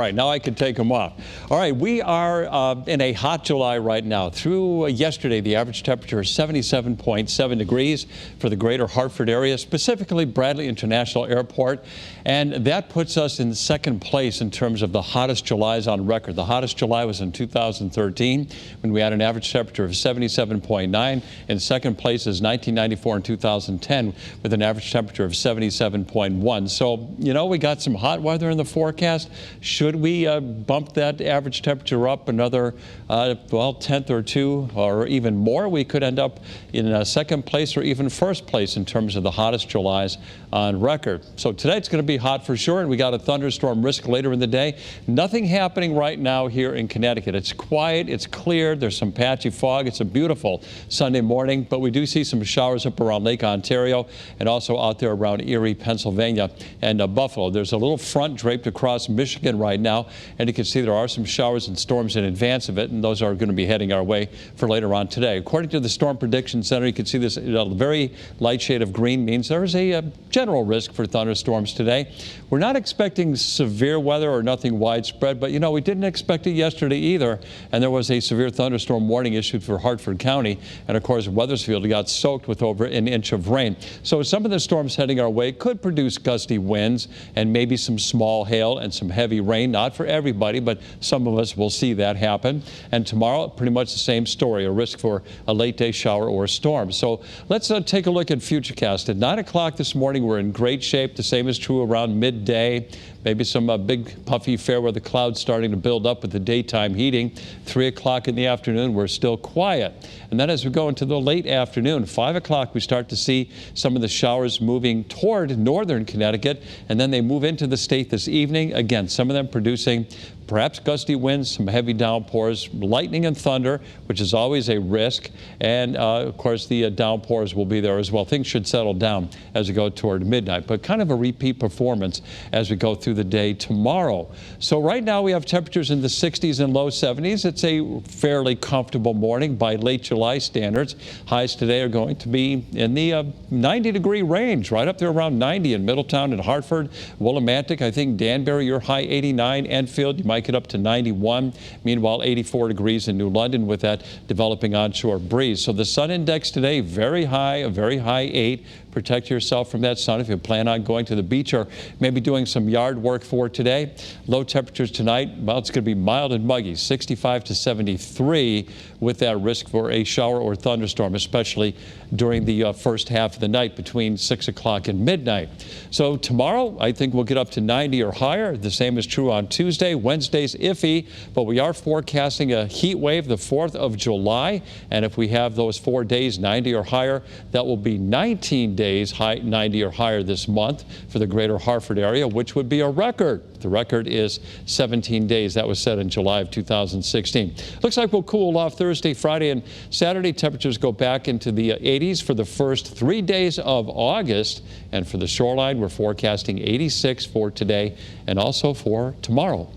All right, now I can take them off. All right, we are in a hot July right now. Through yesterday, the average temperature is 77.7 degrees for the greater Hartford area, specifically Bradley International Airport. And that puts us in second place in terms of the hottest Julys on record. The hottest July was in 2013 when we had an average temperature of 77.9. In second place is 1994 and 2010 with an average temperature of 77.1. So, you know, we got some hot weather in the forecast. Should we bump that average temperature up another, tenth or two or even more? We could end up in second place or even first place in terms of the hottest Julys on record. So today it's going to be hot for sure, and we got a thunderstorm risk later in the day. Nothing happening right now here in Connecticut. It's quiet, it's clear, there's some patchy fog. It's a beautiful Sunday morning, but we do see some showers up around Lake Ontario and also out there around Erie, Pennsylvania and Buffalo. There's a little front draped across Michigan right now, and you can see there are some showers and storms in advance of it, and those are going to be heading our way for later on today. According to the Storm Prediction Center, you can see this very light shade of green means there is a general risk for thunderstorms today. We're not expecting severe weather or nothing widespread, but you know, we didn't expect it yesterday either, and there was a severe thunderstorm warning issued for Hartford County, and of course Wethersfield got soaked with over an inch of rain. So some of the storms heading our way could produce gusty winds and maybe some small hail and some heavy rain. Not for everybody, but some of us will see that happen. And tomorrow, pretty much the same story, a risk for a late day shower or storm. So let's take a look at Futurecast. At 9 o'clock this morning, we're in great shape. The same is true around midday. Maybe some big puffy fair weather clouds starting to build up with the daytime heating. 3 o'clock in the afternoon, we're still quiet. And then as we go into the late afternoon, 5 o'clock, we start to see some of the showers moving toward northern Connecticut, and then they move into the state this evening. Again, some of them producing perhaps gusty winds, some heavy downpours, lightning and thunder, which is always a risk. And of course, the downpours will be there as well. Things should settle down as we go toward midnight, but kind of a repeat performance as we go through the day tomorrow. So right now we have temperatures in the 60s and low 70s. It's a fairly comfortable morning by late July standards. Highs today are going to be in the 90-degree range, right up there around 90 in Middletown and Hartford. Willimantic, I think Danbury, your high 89. Enfield, you might get up to 91. Meanwhile, 84 degrees in New London with that developing onshore breeze. So the sun index today, very high, a very high 8. Protect yourself from that sun if you plan on going to the beach or maybe doing some yard work for today. Low temperatures tonight, well, it's going to be mild and muggy, 65 to 73 with that risk for a shower or thunderstorm, especially during the first half of the night between 6 o'clock and midnight. So tomorrow, I think we'll get up to 90 or higher. The same is true on Tuesday. Wednesday's iffy, but we are forecasting a heat wave the 4th of July. And if we have those 4 days 90 or higher, that will be 19 days high 90 or higher this month for the greater Hartford area, which would be a record. The record is 17 days. That was set in July of 2016. Looks like we'll cool off Thursday, Friday, and Saturday. Temperatures go back into the 80s for the first 3 days of August. And for the shoreline, we're forecasting 86 for today and also for tomorrow.